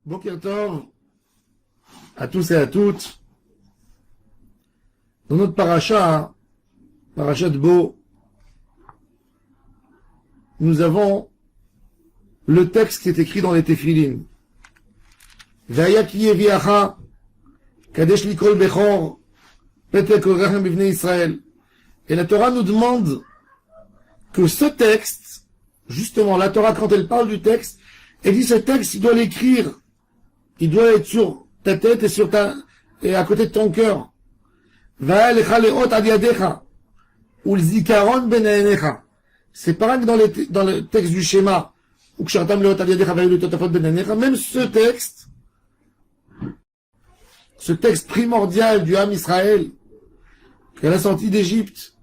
Boker Tov à tous et à toutes. Dans notre paracha, paracha de Bo, nous avons le texte qui est écrit dans les Tefilin. Vaya ki yeviacha, kadesh likol bechor, petek orachem bivnei Israël. Et la Torah nous demande que ce texte, justement, la Torah, quand elle parle du texte, elle dit ce texte, il doit l'écrire. Il doit être sur ta tête et et à côté de ton cœur. Va lecha leot ad yadecha. Ou le zikaron ben aenecha. C'est pareil que dans le texte du schéma. Ou que shartam leot ad yadecha va le totafot ben aenecha. Même ce texte primordial du Ham Israël, qu'à la sortie d'Égypte,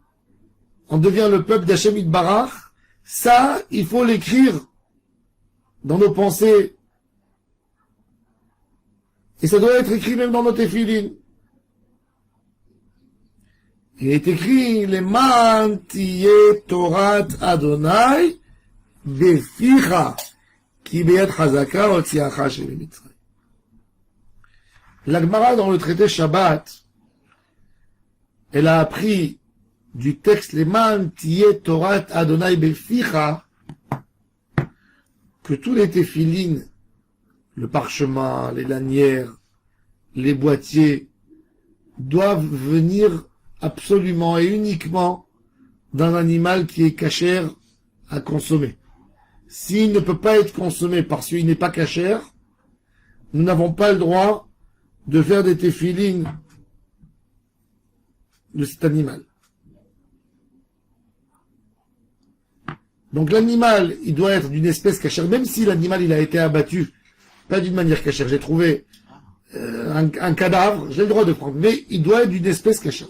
on devient le peuple d'Hachem Yitbarach, ça, il faut l'écrire dans nos pensées. Et ça doit être écrit même dans nos tefilin. Il est écrit, Leman tiye Torat Adonai beficha ki beyat chazaka otziacha shel Mitzrayim. La Gemara dans le traité Shabbat, elle a appris du texte Leman tiye Torat Adonai beficha que tous les tefilin, le parchemin, les lanières, les boîtiers, doivent venir absolument et uniquement d'un animal qui est cachère à consommer. S'il ne peut pas être consommé parce qu'il n'est pas cachère, nous n'avons pas le droit de faire des téphilines de cet animal. Donc l'animal, il doit être d'une espèce cachère, même si l'animal il a été abattu, pas d'une manière cachère. J'ai trouvé un cadavre, j'ai le droit de prendre, mais il doit être d'une espèce cachère.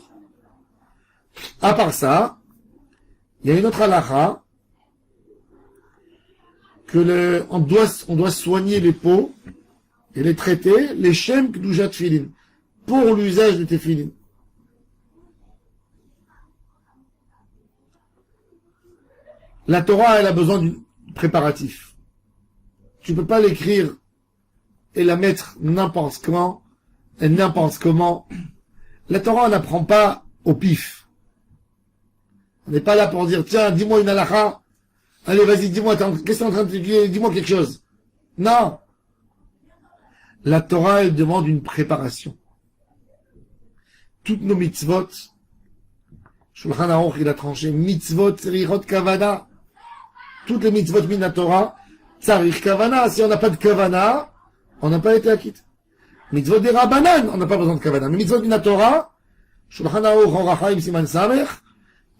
À part ça, il y a une autre halakha que on doit soigner les peaux et les traiter, les shem kdushat tefilin, pour l'usage des tefilin. La Torah, elle a besoin d'un préparatif. Tu peux pas l'écrire et la mettre n'importe quand et n'importe comment. La Torah, on n'apprend pas au pif. On n'est pas là pour dire, tiens, dis-moi une halakha. Allez, vas-y, dis-moi, qu'est-ce que tu es en train de dire? Dis-moi quelque chose. Non. La Torah, elle demande une préparation. Toutes nos mitzvot, Shulchan Aruch, il a tranché, mitzvot, tzarich kavana. Toutes les mitzvot min Torah, tzarich kavana. Si on n'a pas de kavana, on n'a pas été acquitté. Mitzvot des Rabbanan, on n'a pas besoin de kavana. Mais mitzvot min Torah, Shulchan Aruch, Orachaim, Siman Samech,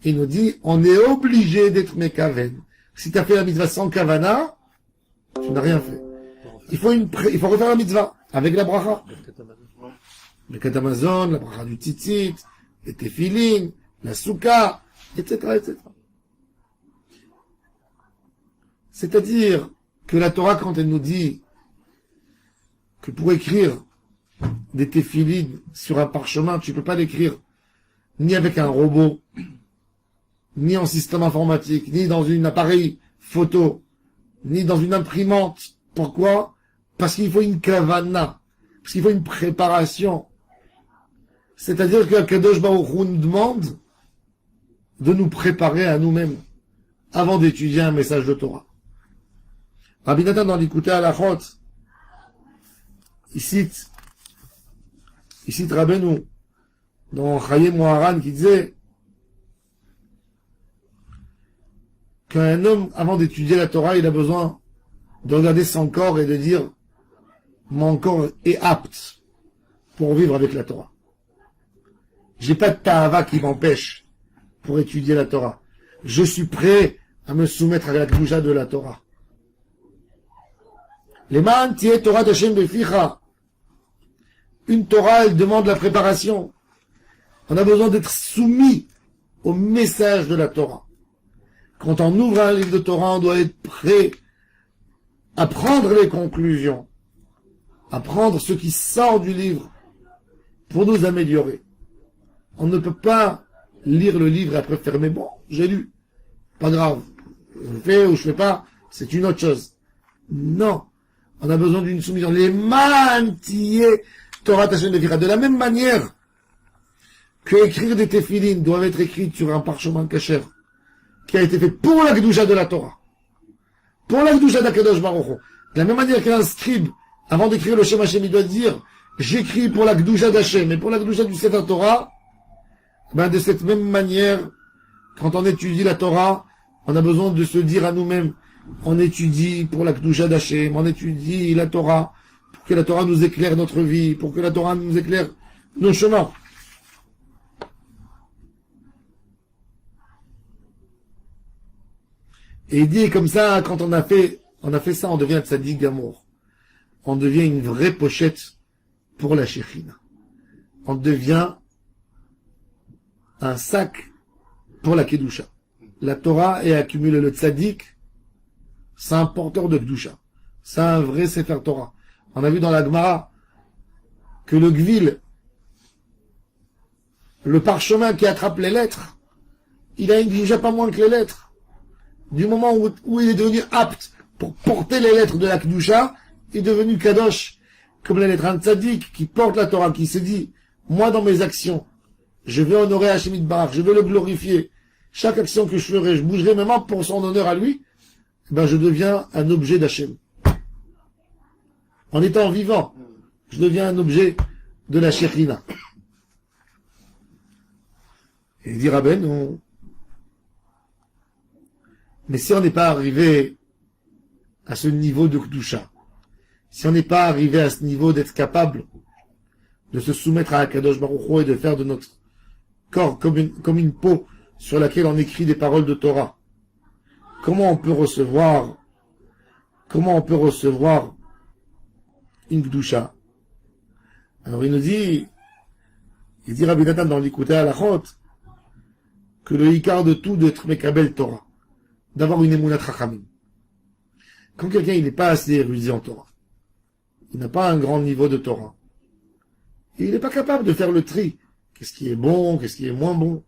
il nous dit, on est obligé d'être mekaven. Si tu as fait la mitzvah sans kavana, tu n'as rien fait. Il faut refaire la mitzvah, avec la bracha. Le kat Amazon, la bracha du tzitzit, les tefilin, la souka, etc., etc. C'est-à-dire que la Torah, quand elle nous dit que pour écrire des tefilin sur un parchemin, tu peux pas l'écrire ni avec un robot, ni en système informatique, ni dans un appareil photo, ni dans une imprimante. Pourquoi? Parce qu'il faut une kavana, parce qu'il faut une préparation. C'est-à-dire que Kadosh Baruch Hu nous demande de nous préparer à nous-mêmes avant d'étudier un message de Torah. Rabbi Nathan dans l'Ikutei Halachot, il cite Rabbeinu dans Chaye Moharan qui disait qu'un homme, avant d'étudier la Torah, il a besoin de regarder son corps et de dire mon corps est apte pour vivre avec la Torah. J'ai pas de ta'ava qui m'empêche pour étudier la Torah. Je suis prêt à me soumettre à la kedusha de la Torah. Leman tiye Torah d'Hashem beficha. Une Torah, elle demande la préparation. On a besoin d'être soumis au message de la Torah. Quand on ouvre un livre de Torah, on doit être prêt à prendre les conclusions, à prendre ce qui sort du livre pour nous améliorer. On ne peut pas lire le livre et après fermer. Bon, j'ai lu. Pas grave. Je fais ou je fais pas, c'est une autre chose. Non. On a besoin d'une soumission. Les mantillés Torah Hashem Levira. De la même manière que écrire des téphilines doivent être écrites sur un parchemin kasher qui a été fait pour la Kedusha de la Torah. Pour la Kedusha d'Akadosh Baruch Hu. De la même manière qu'un scribe, avant d'écrire le Shem Hashem, il doit dire, j'écris pour la Kedusha d'Hashem, et pour la Kedusha du Sefer Torah, ben, de cette même manière, quand on étudie la Torah, on a besoin de se dire à nous-mêmes, on étudie pour la Kedusha d'Hashem, on étudie la Torah, pour que la Torah nous éclaire notre vie, pour que la Torah nous éclaire nos chemins. Et il dit comme ça, quand on a fait ça, on devient tzaddik gamour. On devient une vraie pochette pour la Shekhinah. On devient un sac pour la Kedusha. La Torah est accumulée. Le tzaddik, c'est un porteur de Kedusha. C'est un vrai Sefer Torah. On a vu dans la Gemara que le Gvil, le parchemin qui attrape les lettres, il a une Kedusha pas moins que les lettres. Du moment où il est devenu apte pour porter les lettres de la Kedusha, il est devenu Kadosh, comme les lettres. Un tzaddik qui porte la Torah, qui se dit, moi dans mes actions, je vais honorer Hachem Yitbarach, je vais le glorifier. Chaque action que je ferai, je bougerai même pour son honneur à lui, ben je deviens un objet d'Hachem. En étant vivant, je deviens un objet de la Shekhinah. Et il dit Rabbeinu, mais si on n'est pas arrivé à ce niveau de Kedusha, si on n'est pas arrivé à ce niveau d'être capable de se soumettre à Akadosh Baruch Hu et de faire de notre corps comme une peau sur laquelle on écrit des paroles de Torah, comment on peut recevoir une Kedusha? Alors il dit Rabbi Nathan dans l'Ikouté Halachot, que le Ikar de tout d'être Mekabel Torah, d'avoir une émounat Chachamim. Quand quelqu'un il n'est pas assez érudit en Torah, il n'a pas un grand niveau de Torah, et il n'est pas capable de faire le tri, qu'est-ce qui est bon, qu'est-ce qui est moins bon,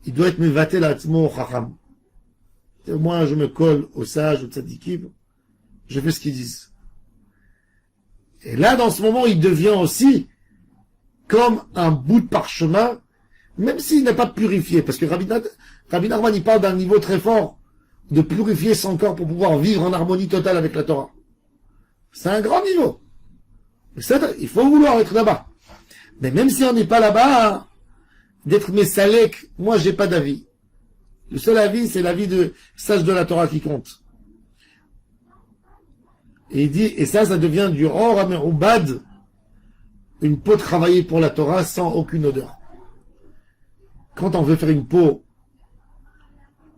il doit être mevaté l'atzmo Chacham. Moi je me colle aux sages, aux tzadikim, je fais ce qu'ils disent. Et là dans ce moment il devient aussi comme un bout de parchemin, même s'il n'est pas purifié, parce que Rabbi Nachman, il parle d'un niveau très fort, de purifier son corps pour pouvoir vivre en harmonie totale avec la Torah. C'est un grand niveau. Il faut vouloir être là-bas. Mais même si on n'est pas là-bas, d'être Messalek, moi j'ai pas d'avis. Le seul avis, c'est l'avis de sage de la Torah qui compte. Et il dit, et ça devient du Or Ameroubad, une peau travaillée pour la Torah sans aucune odeur. Quand on veut faire une peau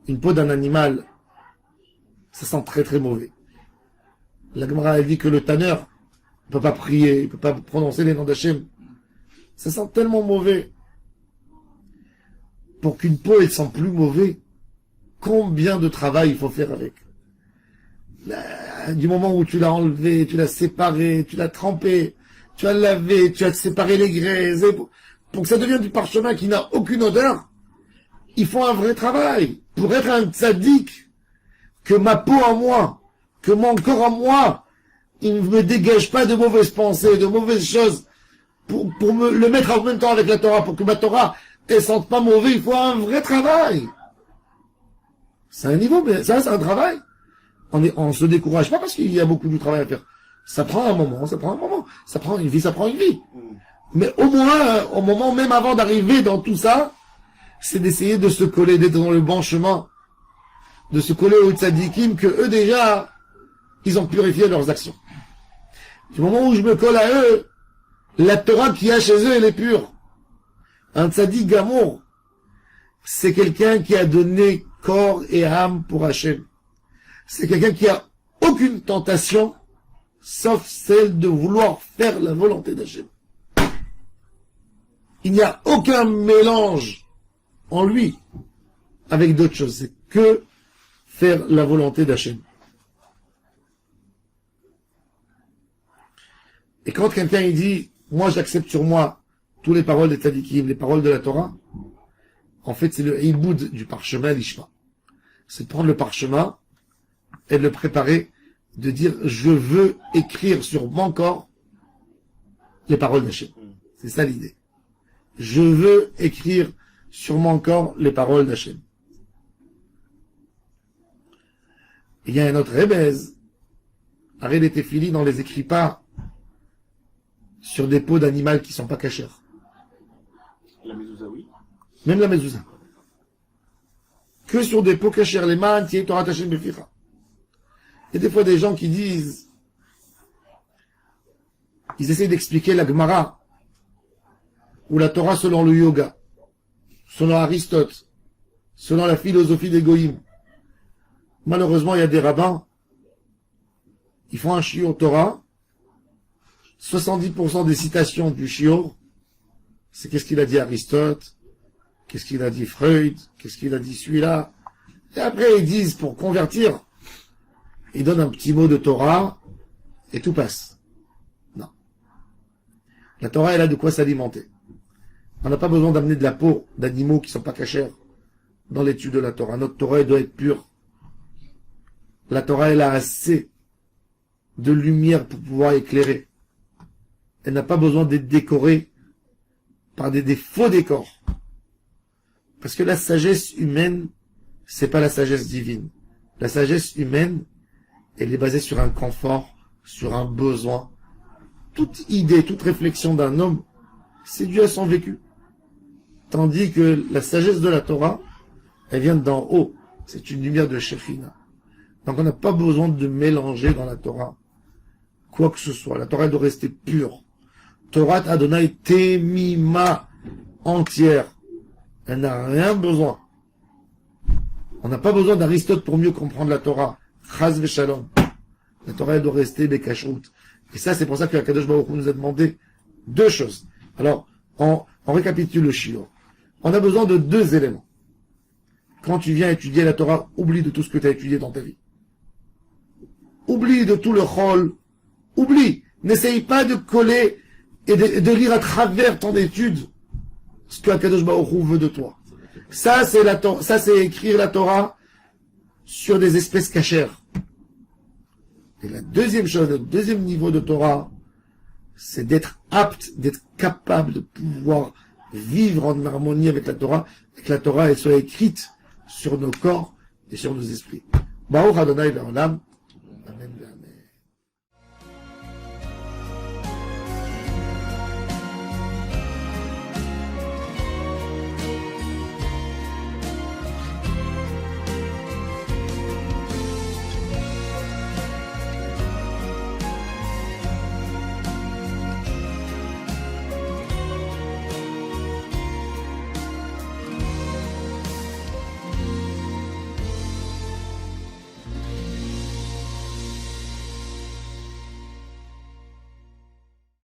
d'un animal, ça sent très très mauvais. La Gemara elle dit que le tanneur ne peut pas prier, il ne peut pas prononcer les noms d'Hachem. Ça sent tellement mauvais. Pour qu'une peau elle sent plus mauvais, combien de travail il faut faire avec? Du moment où tu l'as enlevé, tu l'as séparé, tu l'as trempé, tu as lavé, tu as séparé les graisses, pour que ça devienne du parchemin qui n'a aucune odeur, il faut un vrai travail. Pour être un tzaddik, que ma peau en moi, que mon corps en moi, il ne me dégage pas de mauvaises pensées, de mauvaises choses, pour me le mettre en même temps avec la Torah, pour que ma Torah, elle sente pas mauvais, il faut un vrai travail. C'est un niveau, mais ça, c'est un travail. On se décourage pas parce qu'il y a beaucoup de travail à faire. Ça prend un moment. Ça prend une vie. Mais au moins, au moment même avant d'arriver dans tout ça, c'est d'essayer de se coller, d'être dans le bon chemin, de se coller aux tzadikim, que eux déjà, ils ont purifié leurs actions. Du moment où je me colle à eux, la Torah qu'il y a chez eux, elle est pure. Un tzadik gamour, c'est quelqu'un qui a donné corps et âme pour Hachem. C'est quelqu'un qui a aucune tentation, sauf celle de vouloir faire la volonté d'Hachem. Il n'y a aucun mélange en lui avec d'autres choses. C'est que faire la volonté d'Hachem. Et quand quelqu'un il dit, moi j'accepte sur moi toutes les paroles des tzadikim, les paroles de la Torah, en fait c'est le iboud du parchemin l'ishma. C'est de prendre le parchemin et de le préparer de dire je veux écrire sur mon corps les paroles d'Hachem. C'est ça l'idée. Je veux écrire sur mon corps les paroles d'Hachem. Il y a un autre Rebez. Arrête les téphilines, on les écrit pas sur des peaux d'animal qui sont pas cachers. La mezouza, oui. Même la mezouza. Que sur des peaux cachères, les man, qui est Torah Hashem Beficha. Il y a des fois des gens qui disent, ils essayent d'expliquer la Gemara, ou la Torah selon le yoga, selon Aristote, selon la philosophie des Goïm. Malheureusement, il y a des rabbins, ils font un shiur Torah, 70% des citations du shiur, c'est qu'est-ce qu'il a dit Aristote, qu'est-ce qu'il a dit Freud, qu'est-ce qu'il a dit celui-là. Et après, ils disent, pour convertir, ils donnent un petit mot de Torah, et tout passe. Non. La Torah, elle a de quoi s'alimenter. On n'a pas besoin d'amener de la peau d'animaux qui sont pas cachers dans l'étude de la Torah. Notre Torah, elle doit être pure. La Torah, elle a assez de lumière pour pouvoir éclairer. Elle n'a pas besoin d'être décorée par des faux décors. Parce que la sagesse humaine, c'est pas la sagesse divine. La sagesse humaine, elle est basée sur un confort, sur un besoin. Toute idée, toute réflexion d'un homme, c'est dû à son vécu. Tandis que la sagesse de la Torah, elle vient d'en haut. C'est une lumière de Shekhinah. Donc on n'a pas besoin de mélanger dans la Torah quoi que ce soit. La Torah doit rester pure. Torah Adonai Temima, entière. Elle n'a rien besoin. On n'a pas besoin d'Aristote pour mieux comprendre la Torah. Chaz v'shalom. La Torah elle doit rester bekashrut. Et ça, c'est pour ça que la Kadosh Baruch Hu nous a demandé deux choses. Alors, on récapitule le shiur. On a besoin de deux éléments. Quand tu viens étudier la Torah, oublie de tout ce que tu as étudié dans ta vie. Oublie de tout le chol. Oublie. N'essaye pas de coller et de lire à travers ton étude ce que Kadosh Baruch Hu veut de toi. Ça, c'est écrire la Torah sur des espèces cachères. Et la deuxième chose, le deuxième niveau de Torah, c'est d'être apte, d'être capable de pouvoir vivre en harmonie avec la Torah, et que la Torah elle soit écrite sur nos corps et sur nos esprits. Baruch Adonai Le'olam.